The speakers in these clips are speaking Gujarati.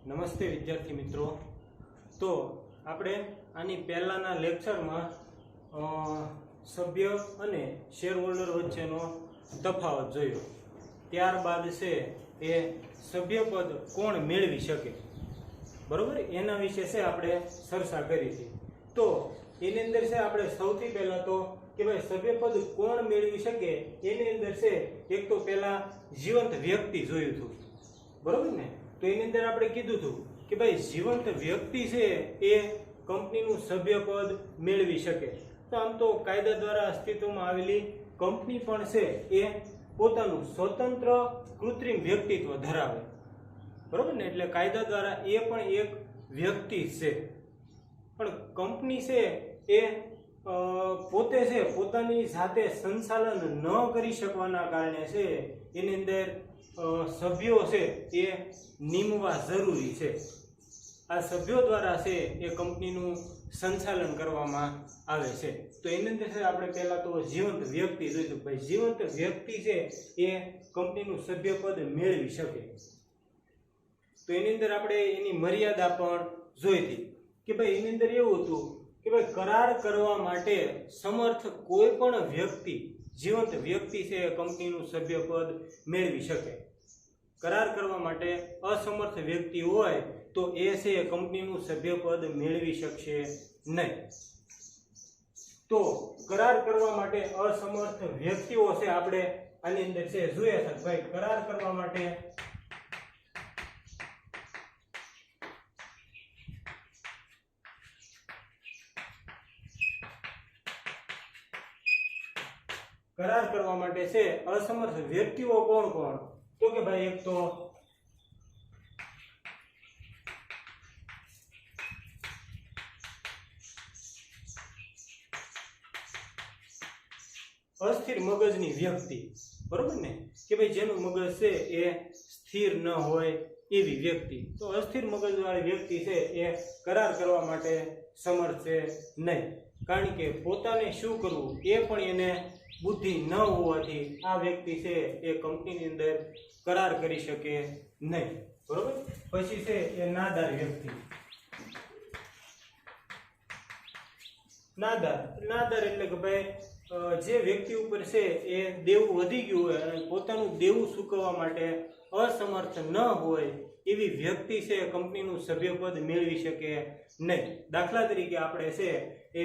નમસ્તે વિદ્યાર્થી મિત્રો। તો આપણે આની પહેલાના લેક્ચરમાં સભ્ય અને શેર હોલ્ડર વચ્ચેનો તફાવત જોયો। ત્યારબાદ છે એ સભ્યપદ કોણ મેળવી શકે, બરોબર, એના વિશે છે આપણે ચર્ચા કરી હતી। તો એની અંદર છે આપણે સૌથી પહેલા તો કે ભાઈ સભ્યપદ કોણ મેળવી શકે એની અંદર છે એક તો પહેલા જીવંત વ્યક્તિ જોયું હતું, બરોબર ને। તો એની અંદર આપણે કીધું હતું કે ભાઈ જીવંત વ્યક્તિ છે એ કંપનીનું સભ્યપદ મેળવી શકે। તો આમ તો કાયદા દ્વારા અસ્તિત્વમાં આવેલી કંપની પણ છે એ પોતાનું સ્વતંત્ર કૃત્રિમ વ્યક્તિત્વ ધરાવે, બરોબર ને। એટલે કાયદા દ્વારા એ પણ એક વ્યક્તિ છે, પણ કંપની છે એ પોતે છે પોતાની જાતે સંચાલન ન કરી શકવાના કારણે છે એની અંદર સભ્યો છે એ નિમવા જરૂરી છે। આ સભ્યો દ્વારા છે એ કંપનીનું સંચાલન કરવામાં આવે છે। તો એની અંદર છે આપણે પહેલા તો જીવંત વ્યક્તિ જોઈતું, ભાઈ જીવંત વ્યક્તિ છે એ કંપનીનું સભ્યપદ મેળવી શકે। તો એની અંદર આપણે એની મર્યાદા પણ જોઈ હતી કે ભાઈ એની અંદર એવું હતું કે ભાઈ કરાર કરવા માટે સમર્થ કોઈ પણ વ્યક્તિ, જીવંત વ્યક્તિ છે કંપનીનું સભ્યપદ મેળવી શકે। કરાર કરવા માટે અસમર્થ વ્યક્તિ હોય તો એ છે કંપનીનું સભ્યપદ મેળવી શકશે નહીં। તો કરાર કરવા માટે અસમર્થ વ્યક્તિઓ છે આપણે આની અંદર છે જોયા છે ભાઈ કરાર કરવા માટે છે અસમર્થ વ્યક્તિઓ કોણ કોણ, તો કે ભાઈ એક તો અસ્થિર મગજની વ્યક્તિ, બરોબર ને, કે ભાઈ જેનું મગજ છે એ સ્થિર ન હોય એવી વ્યક્તિ। તો અસ્થિર મગજવાળી વ્યક્તિ છે એ કરાર કરવા માટે સમર્થ છે નહીં, કારણ કે પોતાને શું કરવું એ પણ એને બુદ્ધિ ન હોવાથી આ વ્યક્તિ છે એ કંપનીની અંદર કરાર કરી શકે નહીં, બરોબર। પછી છે એ નાદાર વ્યક્તિ। નાદાર એટલે કે ભાઈ જે વ્યક્તિ ઉપર છે એ દેવું વધી ગયું હોય અને પોતાનું દેવું ચૂકવવા માટે અસમર્થ ન હોય એવી વ્યક્તિ છે કંપનીનું સભ્યપદ મેળવી શકે નહીં। દાખલા તરીકે આપણે છે એ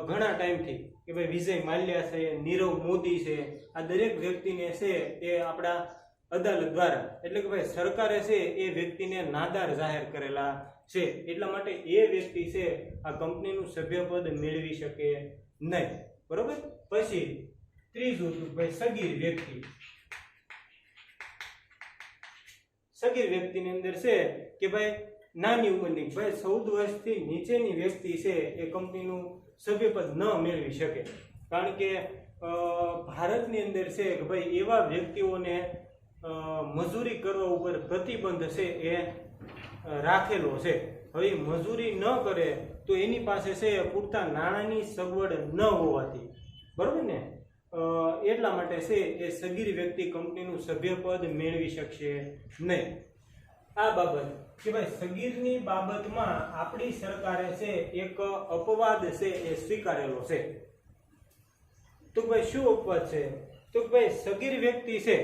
ઘણા ટાઈમથી કે ભાઈ વિજય માલ્યા છે, નીરવ મોદી છે, આ દરેક વ્યક્તિને છે એ આપણા અદાલત દ્વારા એટલે કે ભાઈ સરકારે છે એ વ્યક્તિને નાદાર જાહેર કરેલા છે, એટલા માટે એ વ્યક્તિ છે આ કંપનીનું સભ્યપદ મેળવી શકે નહીં, બરોબર। પછી ત્રીજું ભાઈ સગીર વ્યક્તિ। સગીર વ્યક્તિની અંદર છે કે ભાઈ નાની ઉંમરની, ભાઈ 14 વર્ષથી નીચેની વ્યક્તિ છે એ કંપનીનું સભ્યપદ ન મેળવી શકે, કારણ કે ભારતની અંદર છે કે ભાઈ એવા વ્યક્તિઓને મજૂરી કરવા ઉપર પ્રતિબંધ છે એ રાખેલો છે। હવે મજૂરી ન કરે તો એની પાસે છે પૂરતા નાણાંની સગવડ ન હોવાથી, બરોબર ને, એટલા માટે છે એ સગીર વ્યક્તિ કંપનીનું સભ્યપદ મેળવી શકશે નહીં। આ બાબત કે ભાઈ સગીરની બાબતમાં આપણી સરકારે છે એક અપવાદ છે એ સ્વીકારેલો છે। તો ભાઈ શું અપવાદ છે, તો ભાઈ સગીર વ્યક્તિ છે,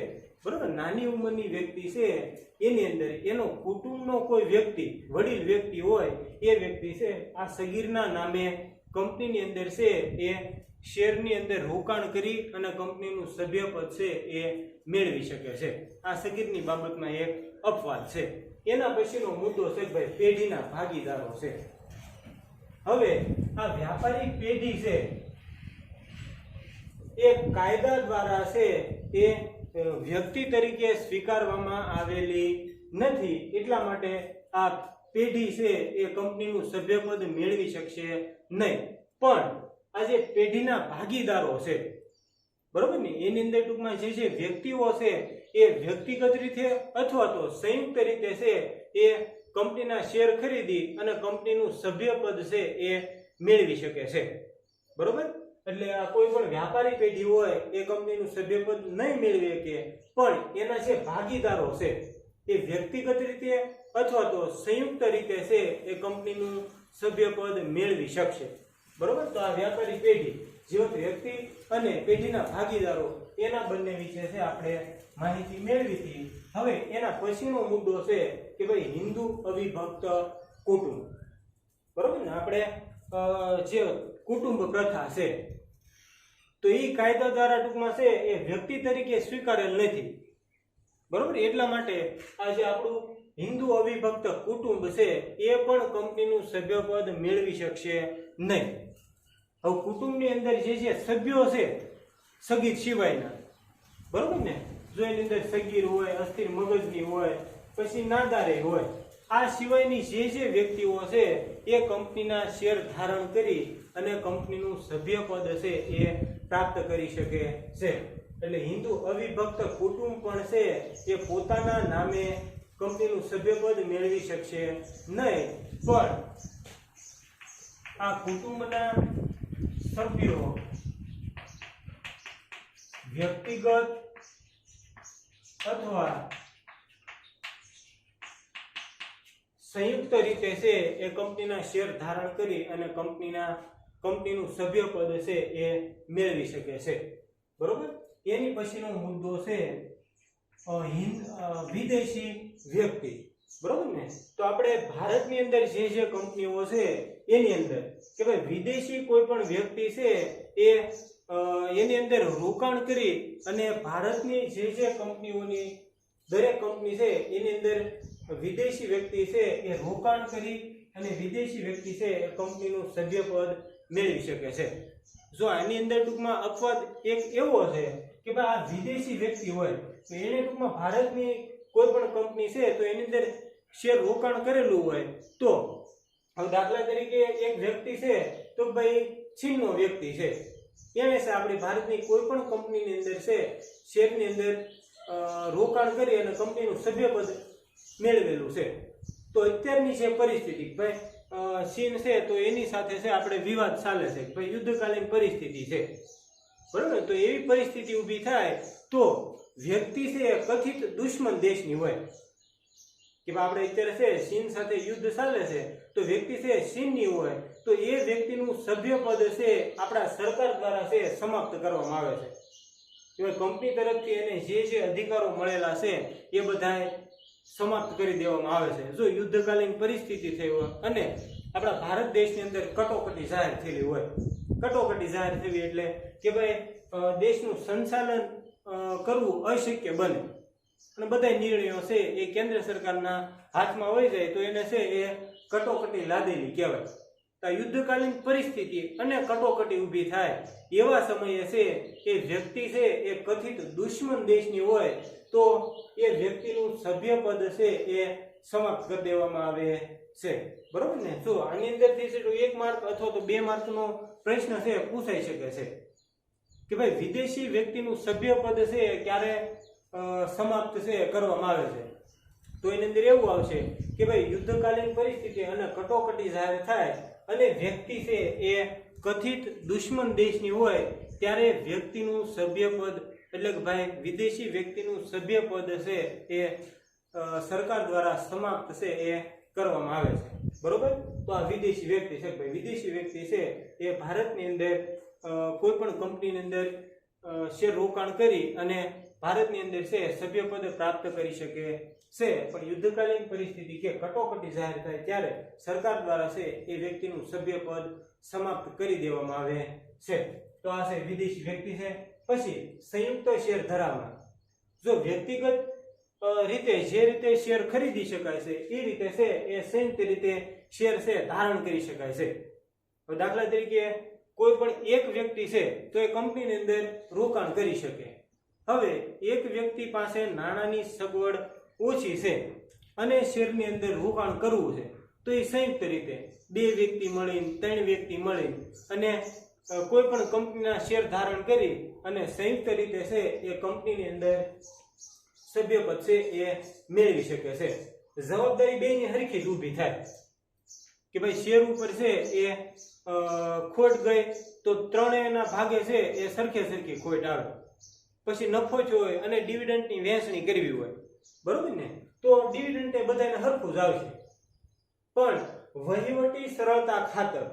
બરોબર, નાની ઉંમરની વ્યક્તિ છે એની અંદર એનો કુટુંબનો કોઈ વ્યક્તિ, વડીલ વ્યક્તિ હોય એ વ્યક્તિ છે આ સગીરના નામે કંપનીની અંદર છે એ શેરની અંદર રોકાણ કરી અને કંપનીનું સભ્યપદ છે એ મેળવી શકે છે। આ સગીરની બાબતમાં એક અપવાદ છે। એના પછીનો મુદ્દો છે ભાઈ પેઢીના ભાગીદારો છે। હવે આ વ્યાપારી પેઢી છે એ કાયદા દ્વારા છે એ વ્યક્તિ તરીકે સ્વીકારવામાં આવેલી નથી, એટલા માટે આ પેઢી છે એ કંપનીનું સભ્યપદ મેળવી શકશે નહીં। પણ આ જે પેઢીના ભાગીદારો છે, બરોબર ને, એની અંદર ટૂંકમાં જે વ્યક્તિઓ છે એ વ્યક્તિગત રીતે અથવા તો સંયુક્ત રીતે છે એ કંપનીના શેર ખરીદી અને કંપનીનું સભ્યપદ છે એ મેળવી શકે છે, બરોબર। એટલે આ કોઈ પણ વ્યાપારી પેઢી હોય એ કંપનીનું સભ્યપદ નહીં મેળવી શકે, પણ એના જે ભાગીદારો છે એ વ્યક્તિગત રીતે અથવા તો સંયુક્ત રીતે છે એ કંપનીનું સભ્યપદ મેળવી શકશે. બરોબર. તો આ વ્યાપારી પેઢી જીવત વ્યક્તિ અને પેઢીના ભાગીદારો એના બંને વિશે છે આપણે માહિતી મેળવી હતી. હવે એના પછીનો મુદ્દો છે કે ભાઈ હિન્દુ અવિભક્ત કુટુંબ. બરોબર ને. આપણે જે કુટુંબ પ્રથા છે તો એ કાયદા દ્વારા ટૂંકમાં છે એ વ્યક્તિ તરીકે સ્વીકારેલ નથી. બરોબર. એટલા માટે આ જે આપણું હિન્દુ અવિભક્ત કુટુંબ છે એ પણ કંપનીનું સભ્યપદ મેળવી શકશે નહીં. હવે કુટુંબની અંદર જે સભ્યો છે સગીર સિવાયના, બરોબર ને, જો એની અંદર સગીર હોય, અસ્થિર મગજની હોય, પછી નાદારે હોય, આ સિવાયની જે વ્યક્તિઓ છે એ કંપનીના શેર ધારણ કરી અને કંપનીનું સભ્યપદ છે એ પ્રાપ્ત કરી શકે છે. એટલે હિન્દુ અવિભક્ત કુટુંબ પણ છે એ પોતાના નામે કંપનીનું સભ્યપદ મેળવી શકશે નહીં, પણ આ કુટુંબના સભ્યો વ્યક્તિગત અથવા સંયુક્ત રીતે છે એ કંપનીના શેર ધારણ કરી અને કંપનીનું સભ્યપદ છે એ મેળવી શકે છે. બરોબર. એની પછીનો મુદ્દો છે વિદેશી વ્યક્તિ. બરોબર ને. તો આપણે ભારતની અંદર જે કંપનીઓ છે એની અંદર કે ભાઈ વિદેશી કોઈ પણ વ્યક્તિ છે એ એની અંદર રોકાણ કરી અને ભારતની જે કંપનીઓની દરેક કંપની છે એની અંદર વિદેશી વ્યક્તિ છે એ રોકાણ કરી અને વિદેશી વ્યક્તિ છે એ કંપનીનું સભ્યપદ મેળવી શકે છે. જો આની અંદર ટૂંકમાં અપવાદ એક એવો છે કે ભાઈ આ વિદેશી વ્યક્તિ હોય તો એને ટૂંકમાં ભારતની કોઈ પણ કંપની છે તો એની અંદર શેર રોકાણ કરેલું હોય તો હવે દાખલા તરીકે એક વ્યક્તિ છે તો ભાઈ ચીનનો વ્યક્તિ છે, એને છે આપણી ભારતની કોઈ પણ કંપનીની અંદર છે શેરની અંદર રોકાણ કરી અને કંપનીનું સભ્યપદ મેળવેલું છે. તો અત્યારની જે પરિસ્થિતિ ભાઈ ચીન છે તો એની સાથે છે આપણે વિવાદ ચાલે છે, ભાઈ યુદ્ધકાલીન પરિસ્થિતિ છે. બરાબર. તો એવી પરિસ્થિતિ ઊભી થાય તો વ્યક્તિ છે કથિત દુશ્મન દેશની હોય કે આપણે અત્યારે છે ચીન સાથે યુદ્ધ ચાલે છે તો વ્યક્તિ છે ચીનની હોય તો એ વ્યક્તિનું સભ્યપદ છે આપણા સરકાર દ્વારા છે સમાપ્ત કરવામાં આવે છે. કંપની તરફથી એને જે અધિકારો મળેલા છે એ બધા સમાપ્ત કરી દેવામાં આવે છે. જો યુદ્ધકાલીન પરિસ્થિતિ થઈ હોય અને આપણા ભારત દેશની અંદર કટોકટી જાહેર થયેલી હોય. કટોકટી જાહેર થવી એટલે કે ભાઈ દેશનું સંચાલન કરવું અશક્ય બને અને બધા નિર્ણયો છે એ કેન્દ્ર સરકારના હાથમાં હોય જાય તો એને છે એ કટોકટી લાદેલી કહેવાય. આ યુદ્ધકાલીન પરિસ્થિતિ અને કટોકટી ઊભી થાય એવા સમયે છે એ વ્યક્તિ છે એ કથિત દુશ્મન દેશની હોય તો એ વ્યક્તિનું સભ્યપદ છે એ સમાપ્ત કરી દેવામાં આવે છે. બરોબર ને. જો આની અંદરથી છે તો 1 માર્ક અથવા તો 2 માર્કનો પ્રશ્ન છે પૂછાઈ શકે છે કે ભાઈ વિદેશી વ્યક્તિનું સભ્યપદ છે ક્યારે સમાપ્ત છે કરવામાં આવે છે. તો એની અંદર એવું આવશે કે ભાઈ યુદ્ધકાલીન પરિસ્થિતિ અને કટોકટી જાહેર થાય અને વ્યક્તિ છે એ કથિત દુશ્મન દેશની હોય ત્યારે વ્યક્તિનું સભ્યપદ એટલે કે ભાઈ વિદેશી વ્યક્તિનું સભ્યપદ છે એ સરકાર દ્વારા સમાપ્ત છે એ કરવામાં આવે છે. બરોબર. તો આ વિદેશી વ્યક્તિ છે ભાઈ વિદેશી વ્યક્તિ છે એ ભારતની અંદર કોઈ પણ કંપનીની અંદર શેર રોકાણ કરી અને ભારતની અંદર છે સભ્યપદ પ્રાપ્ત કરી શકે છે, પણ યુદ્ધકાલીન પરિસ્થિતિ કે કટોકટી જાહેર થાય ત્યારે સરકાર દ્વારા છે એ વ્યક્તિનું સભ્યપદ સમાપ્ત કરી દેવામાં આવે છે. તો આ છે વિદેશી વ્યક્તિ છે. પછી સંયુક્ત શેર ધરાવનાર. જો વ્યક્તિગત રીતે જે રીતે શેર ખરીદી શકાય છે એ રીતે છે એ સંયુક્ત રીતે શેર છે ધારણ કરી શકાય છે. દાખલા તરીકે કોઈ પણ એક વ્યક્તિ છે તો એ કંપનીની અંદર રોકાણ કરી શકે. હવે એક વ્યક્તિ પાસે નાણાંની સગવડ ઓછી છે અને શેરની અંદર રોકાણ કરવું છે તો એ સંયુક્ત રીતે 2 વ્યક્તિ મળીને 3 વ્યક્તિ મળીને અને કોઈ પણ કંપનીના શેર ધારણ કરી અને સંયુક્ત રીતે છે એ કંપનીની અંદર સભ્યપદ છે એ મેળવી શકે છે. જવાબદારી બેની હરખી જ ઊભી થાય કે ભાઈ શેર ઉપર છે એ ખોટ ગઈ તો ત્રણેયના ભાગે છે એ સરખી ખોટ આવે. પછી નફો થયો હોય અને ડિવિડન્ડની વહેંચણી કરવી હોય. બરોબર ને. તો ડિવિડન્ડ એ બધાને સરખું જ આવશે, પણ વહીવટી સરળતા ખાતર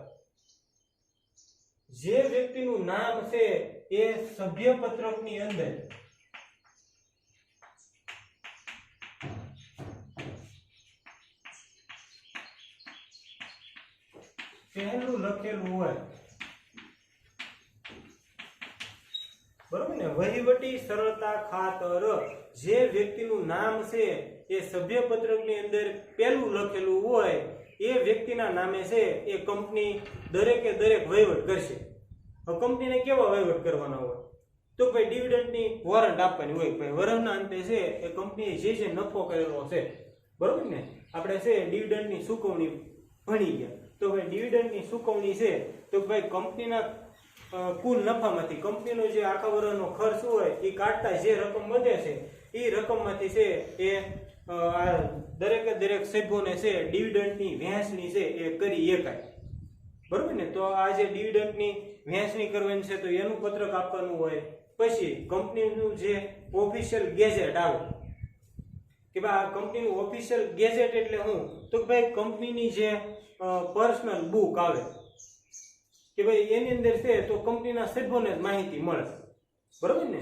જે વ્યક્તિનું નામ છે એ સભ્યપત્રકની અંદર પહેલું લખેલું હોય, બરોબર ને, વહીવટી સરળતા ખાતર જે વ્યક્તિનું નામ છે એ સભ્યપત્રકની અંદર પહેલું લખેલું હોય એ વ્યક્તિના નામે છે એ કંપની દરેકે દરેક વહીવટ કરશે. હવે કંપનીને કેવા વહીવટ કરવાના હોય તો ભાઈ ડિવિડન્ડની વોરંટ આપવાની હોય. ભાઈ વર્ષના અંતે છે એ કંપનીએ જે નફો કરેલો છે, બરોબર ને, આપણે છે ડિવિડન્ડની ચૂકવણી ભણી ગયા, તો ભાઈ ડિવિડન્ડની ચૂકવણી છે તો ભાઈ કંપનીના કુલ નફામાંથી કંપનીનો જે આખા વર્ષનો ખર્ચ હોય એ કાઢતા જે રકમ વધે છે એ રકમમાંથી છે એ દરેકે દરેક સભ્યોને છે ડિવિડન્ડની વહેંચણી છે એ કરી શકાય, બરોબર ને. તો આ જે ડિવિડન્ડની વહેંચણી કરવાની છે તો એનું પત્રક આપવાનું હોય. પછી કંપનીનું જે ઓફિશિયલ ગેઝેટ આવે કે ભાઈ આ કંપનીનું ઓફિશિયલ ગેઝેટ એટલે શું, તો ભાઈ કંપનીની જે પર્સનલ બુક આવે કે ભાઈ એની અંદર છે તો કંપનીના સભ્યોને જ માહિતી મળે, બરોબર ને.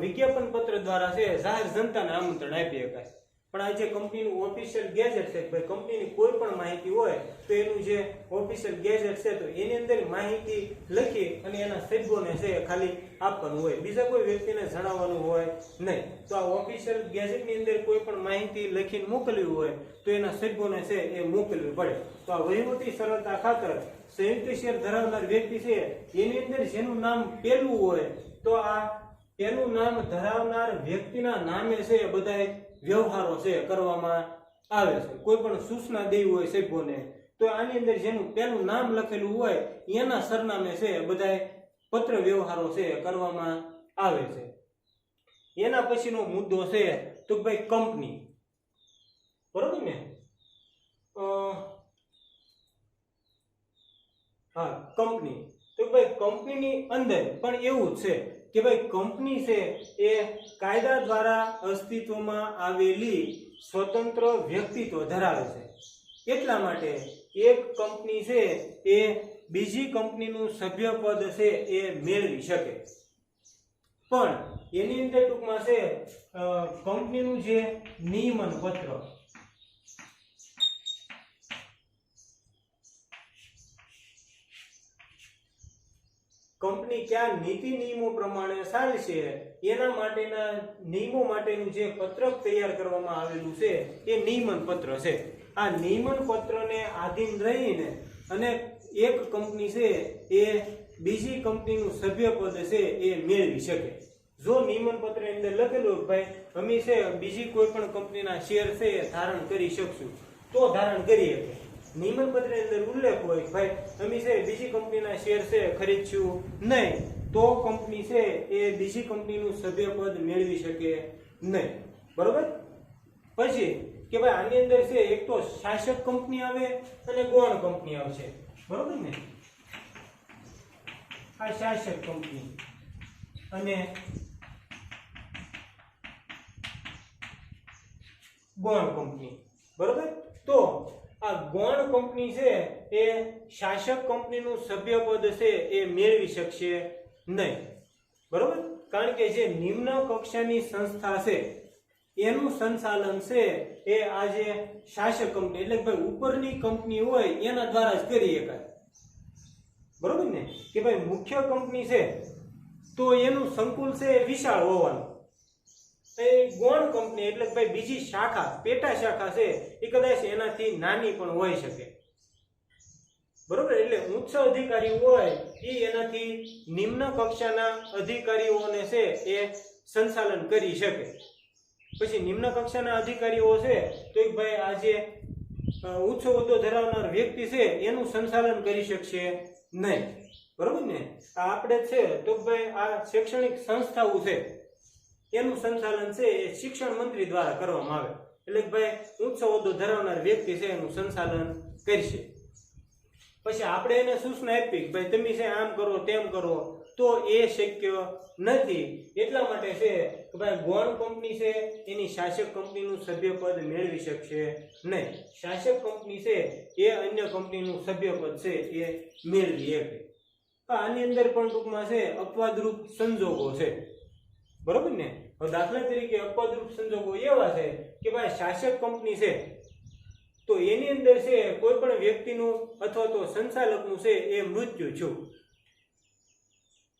વિજ્ઞાપન પત્ર દ્વારા છે જાહેર જનતાને આમંત્રણ આપી શકાય, પણ આ જે કંપનીનું ઓફિશિયલ ગેઝેટ છે ભાઈ કંપનીની કોઈ પણ માહિતી હોય તો એનું જે ઓફિશિયલ ગેઝેટ છે તો એની અંદર માહિતી લખી અને એના સભ્યોને છે ખાલી આપવાનું હોય, બીજા કોઈ વ્યક્તિને જણાવવાનું હોય નહીં. તો આ ઓફિશિયલ ગેઝેટની અંદર કોઈ પણ માહિતી લખીને મોકલવી હોય તો એના સભ્યોને છે એ મોકલવી પડે. તો આ વહીવટી સરળતા ખાતર સંયુક્ત શેર ધરાવનાર વ્યક્તિ છે એની અંદર જેનું નામ પહેલું હોય તો આ પેલું નામ ધરાવનાર વ્યક્તિના નામે છે બધા વ્યવહારો છે કરવામાં આવે છે. કોઈ પણ સૂચના દેવી હોય સભ્યોને તો આની અંદર જેનું પેલું નામ લખેલું હોય એના સરનામે છે બધા પત્ર વ્યવહારો છે કરવામાં આવે છે. એના પછીનો મુદ્દો છે તો ભાઈ કંપની, બરોબર ને. હા, કંપની. તો ભાઈ કંપનીની અંદર પણ એવું જ છે કે ભાઈ કંપની છે એ કાયદા દ્વારા અસ્તિત્વમાં આવેલી સ્વતંત્ર વ્યક્તિત્વ ધરાવે છે. એટલા માટે એક કંપની છે એ બીજી કંપનીનું સભ્યપદ છે એ મેળવી શકે, પણ એની અંદર ટૂંકમાં છે કંપનીનું જે નિયમન પત્ર કંપની કયા નીતિ નિયમો પ્રમાણે ચાલશે એના માટેના નિયમો માટેનું જે પત્રક તૈયાર કરવામાં આવેલું છે એ નિયમન પત્ર છે. આ નિયમન પત્રને આધીન રહીને અને એક કંપની છે એ બીજી કંપનીનું સભ્યપદ છે એ મેળવી શકે. જો નિયમન પત્ર ની અંદર લખેલું ભાઈ અમે છે બીજી કોઈ પણ કંપનીના શેર છે એ ધારણ કરી શકશું તો ધારણ કરી શકે. નિયમન પત્રની અંદર ઉલ્લેખ હોય ભાઈ અમે છે બીજી કંપનીના શેર છે ખરીદશું નહીં તો કંપની છે એ બીજી કંપનીનું સભ્યપદ મેળવી શકે નહીં, બરોબર. પછી કે ભાઈ આની અંદર છે એક તો શાસક કંપની આવે અને ગૌણ કંપની આવશે, બરોબર ને. આ શાસક કંપની અને ગૌણ કંપની, બરોબર. તો આ ગૌણ કંપની છે એ શાસક કંપનીનું સભ્યપદ છે એ મેળવી શકશે નહીં, બરોબર. કારણ કે જે નિમ્ન કક્ષાની સંસ્થા છે એનું સંચાલન છે એ આ જે શાસક કંપની એટલે ભાઈ ઉપરની કંપની હોય એના દ્વારા જ કરી શકાય, બરોબર ને. કે ભાઈ મુખ્ય કંપની છે તો એનું સંકુલ છે વિશાળ હોવાનું, એ ગૌણ કંપની એટલે ભાઈ બીજી શાખા પેટા શાખા છે એ કદાચ એનાથી નાની પણ હોઈ શકે, બરોબર. એટલે ઉચ્ચ અધિકારી હોય એ એનાથી નિમ્ન કક્ષાના અધિકારીઓને છે એ સંચાલન કરી શકે. પછી નિમ્ન કક્ષાના અધિકારીઓ છે તો એક ભાઈ આ જે ઉચ્ચ હોદ્દો ધરાવનાર વ્યક્તિ છે એનું સંચાલન કરી શકશે નહીં, બરોબર ને. આ આપણે છે તો ભાઈ આ શૈક્ષણિક સંસ્થાઓ છે એનું સંચાલન છે એ શિક્ષણ મંત્રી દ્વારા કરવામાં આવે, એટલે ભાઈ ઉચ્ચ હોદ્દો ધરાવનાર વ્યક્તિ છે એનું સંચાલન કરશે. પછી આપણે એને સૂચના આપી કે ભાઈ તમે છે આમ કરો તેમ કરો તો તો એ શક્ય નથી. એટલા માટે છે કે ભાઈ ગૌણ કંપની છે એની શાસક કંપનીનું સભ્યપદ મેળવી શકશે નહીં. શાસક કંપની છે એ અન્ય કંપનીનું સભ્યપદ છે એ મેળવી શકે. આની અંદર પણ ટૂંકમાં છે અપવાદરૂપ સંજોગો છે, બરોબર ને. હવે દાખલા તરીકે અપવાદરૂપ સંજોગો એવા છે કે ભાઈ શાસક કંપની છે તો એની અંદર છે કોઈ પણ વ્યક્તિનું અથવા તો સંચાલકનું છે એ મૃત્યુ થયું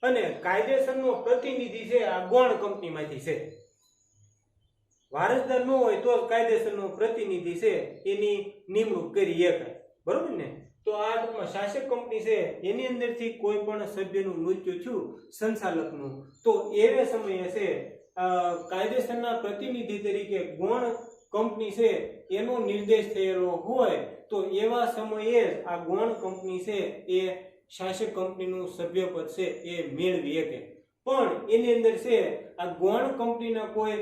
અને કાયદેસરનો પ્રતિનિધિ છે આ ગૌણ કંપનીમાંથી છે. વારસદાર ન હોય તો કાયદેસરનો પ્રતિનિધિ છે એની નિમણૂક કરી શકાય, બરોબર ને. તો આ ટૂંકમાં શાસક કંપની છે એની અંદરથી કોઈ પણ સભ્યનું મૃત્યુ થયું સંચાલકનું, તો એવે સમયે છે કાયદેસરના પ્રતિનિધિ તરીકે ગૌણ કંપની છે એનો નિર્દેશ થયેલો હોય તો એવા સમયે આ ગૌણ કંપની છે એ શાસક કંપનીનું સભ્યપદ છે એ મેળવી શકે. પણ એની અંદર છે આ ગૌણ કંપનીના કોઈ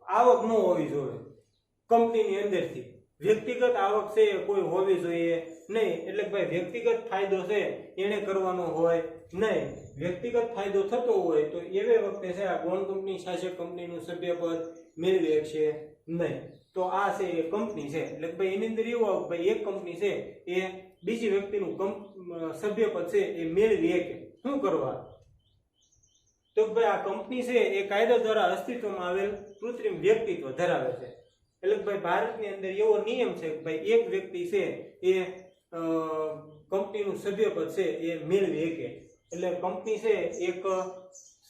આવક ન હોવી જોઈએ. કંપનીની અંદરથી વ્યક્તિગત આવક છે કોઈ હોવી જોઈએ નહીં. એટલે ભાઈ વ્યક્તિગત ફાયદો છે એને કરવાનો હોય નહીં. વ્યક્તિગત ફાયદો થતો હોય તો એવે વખતે છે આ ગૌણ કંપની શાસક કંપનીનું સભ્યપદ મેળવી શકશે નહીં. તો આ છે એ કંપની છે એટલે ભાઈ એની અંદર એવું આવે ભાઈ એક કંપની છે એ બીજી વ્યક્તિનું સભ્યપદ છે એ મેળવી શકે. શું કરવા? તો ભાઈ આ કંપની છે એ કાયદા દ્વારા અસ્તિત્વમાં આવેલ કૃત્રિમ વ્યક્તિત્વ ધરાવે છે. એટલે ભાઈ ભારતની અંદર એવો નિયમ છે કે ભાઈ એક વ્યક્તિ છે એ કંપનીનું સભ્યપદ છે એ મેળવી શકે. એટલે કંપની છે એક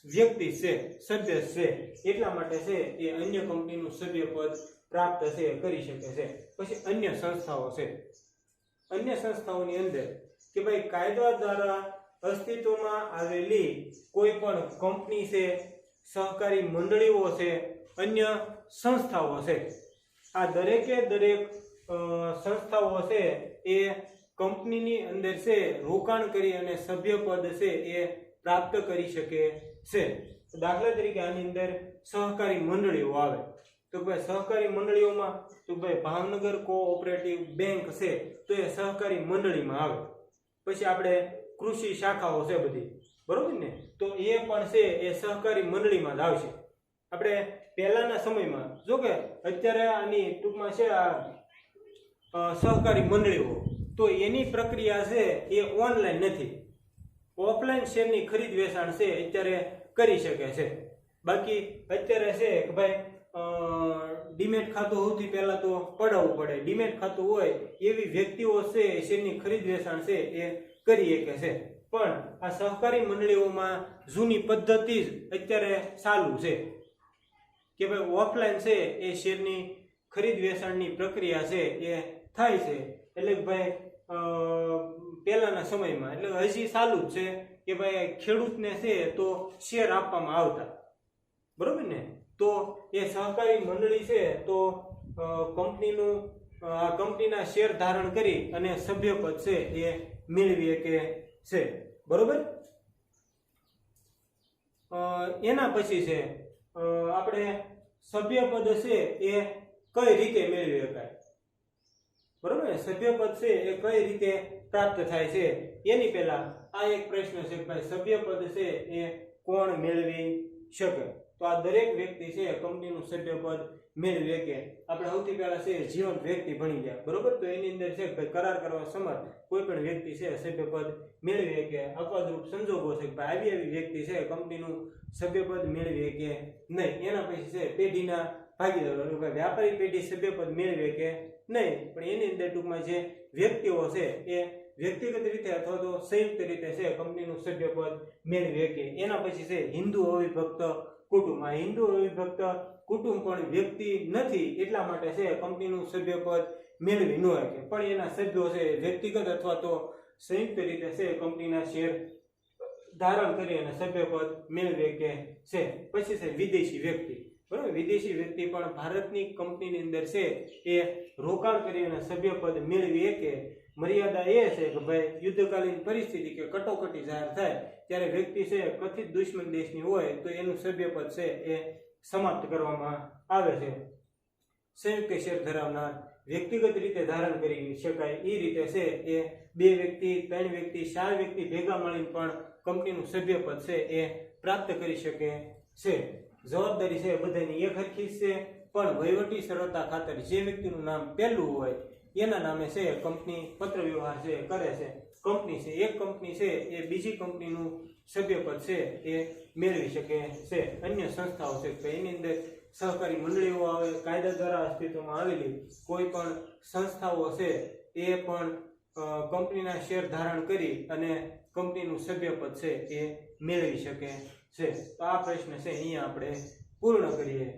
વ્યક્તિ છે, સભ્ય છે, એટલા માટે છે એ અન્ય કંપનીનું સભ્યપદ પ્રાપ્ત છે કરી શકે છે. પછી અન્ય સંસ્થાઓ છે. અન્ય સંસ્થાઓની અંદર કે ભાઈ કાયદા દ્વારા અસ્તિત્વમાં આવેલી કોઈ પણ કંપની છે, સહકારી મંડળીઓ છે, અન્ય સંસ્થાઓ છે. આ દરેકે દરેક સંસ્થાઓ છે એ કંપનીની અંદર છે રોકાણ કરી અને સભ્યપદ છે એ પ્રાપ્ત કરી શકે છે. દાખલા તરીકે આની અંદર સહકારી મંડળીઓ આવે તો ભાઈ સહકારી મંડળીઓમાં તો ભાઈ ભાવનગર કોઓપરેટિવ બેંક છે તો એ સહકારી મંડળીમાં આવે. પછી આપણે કૃષિ શાખાઓ છે બધી, બરોબર ને, તો એ પણ છે એ સહકારી મંડળીમાં જ આવશે. આપણે પહેલાના સમયમાં જો કે અત્યારે આની ટૂંકમાં છે આ સહકારી મંડળીઓ તો એની પ્રક્રિયા છે એ ઓનલાઈન નથી. ઓફલાઈન શેરની ખરીદ વેચાણ છે અત્યારે કરી શકે છે. બાકી અત્યારે છે કે ભાઈ ડીમેટ ખાતું સૌથી પહેલા તો પડાવવું પડે. ડીમેટ ખાતું હોય એવી વ્યક્તિઓ છે શેરની ખરીદ વેચાણ છે એ કરી શકે છે. પણ આ સહકારી મંડળીઓમાં જૂની પદ્ધતિ જ અત્યારે ચાલુ છે કે ભાઈ ઓફલાઈન છે એ શેરની ખરીદ વેચાણની પ્રક્રિયા છે એ થાય છે. એટલે ભાઈ પહેલાના સમયમાં એટલે હજી ચાલુ જ છે કે ભાઈ ખેડૂતને છે તો શેર આપવામાં આવતા, બરોબર ને. તો એ સહકારી મંડળી છે તો કંપનીના શેર ધારણ કરી અને સભ્યપદ છે એ મેળવી શકે છે, બરોબર. એના પછી છે આપણે સભ્યપદ છે એ કઈ રીતે મેળવી શકાય, બરોબર. સભ્યપદ છે એ કઈ રીતે પ્રાપ્ત થાય છે એની પહેલા આ એક પ્રશ્ન છે કે ભાઈ સભ્યપદ છે એ કોણ મેળવી શકે? તો આ દરેક વ્યક્તિ છે કંપનીનું સભ્યપદ મેળવી શકે. આપણે સૌથી પહેલા છે જીવંત વ્યક્તિ ભણી ગયા, બરોબર. તો એની અંદર છે કે કરાર કરવા સમર્થ કોઈ પણ વ્યક્તિ છે સભ્યપદ મેળવી શકે. અપવાદરૂપ સંજોગો છે કે ભાઈ આવી વ્યક્તિ છે કંપનીનું સભ્યપદ મેળવી શકે નહીં. એના પછી છે પેઢીના ભાગીદારો, વ્યાપારી પેઢી સભ્યપદ મેળવી શકે નહીં. પણ એની અંદર ટૂંકમાં જે વ્યક્તિઓ છે એ વ્યક્તિગત રીતે અથવા તો સંયુક્ત રીતે છે કંપનીનું સભ્યપદ મેળવી શકે. એના પછી છે હિન્દુ અવિભક્ત કુટુંબ. આ હિન્દુ અવિભક્ત કુટુંબ પણ વ્યક્તિ નથી એટલા માટે છે કંપનીનું સભ્યપદ મેળવી ન શકે. પણ એના સભ્યો છે વ્યક્તિગત અથવા તો સંયુક્ત રીતે છે કંપનીના શેર ધારણ કરી અને સભ્યપદ મેળવી શકે છે. પછી છે વિદેશી વ્યક્તિ, બરાબર. વિદેશી વ્યક્તિ પણ ભારતની કંપનીની અંદર છે એ રોકાણ કરી અને સભ્યપદ મેળવી શકે. મર્યાદા એ છે કે ભાઈ યુદ્ધકાલીન પરિસ્થિતિ કે કટોકટી જાહેર થાય ત્યારે વ્યક્તિ છે કથિત દુશ્મન દેશની હોય તો એનું સભ્યપદ છે એ સમાપ્ત કરવામાં આવે છે. સંયુક્ત શેર ધરાવનાર વ્યક્તિગત રીતે ધારણ કરી શકાય એ રીતે છે એ 2 વ્યક્તિ 3 વ્યક્તિ 4 વ્યક્તિ ભેગા મળીને પણ કંપનીનું સભ્યપદ છે એ પ્રાપ્ત કરી શકે છે. જવાબદારી છે બધાની એક હરખી છે, પણ વહીવટી સરળતા ખાતર જે વ્યક્તિનું નામ પહેલું હોય એના નામે છે કંપની પત્ર વ્યવહાર છે કરે છે. કંપની છે એક કંપની છે એ બીજી કંપનીનું સભ્યપદ છે એ મેળવી શકે છે. અન્ય સંસ્થાઓ છે તો એની અંદર સહકારી મંડળીઓ આવે, કાયદા દ્વારા અસ્તિત્વમાં આવેલી કોઈ પણ સંસ્થાઓ છે એ પણ કંપનીના શેર ધારણ કરી અને કંપનીનું સભ્યપદ છે એ મેળવી શકે છે. તો આ પ્રશ્ન છે અહીંયા આપણે પૂર્ણ કરીએ.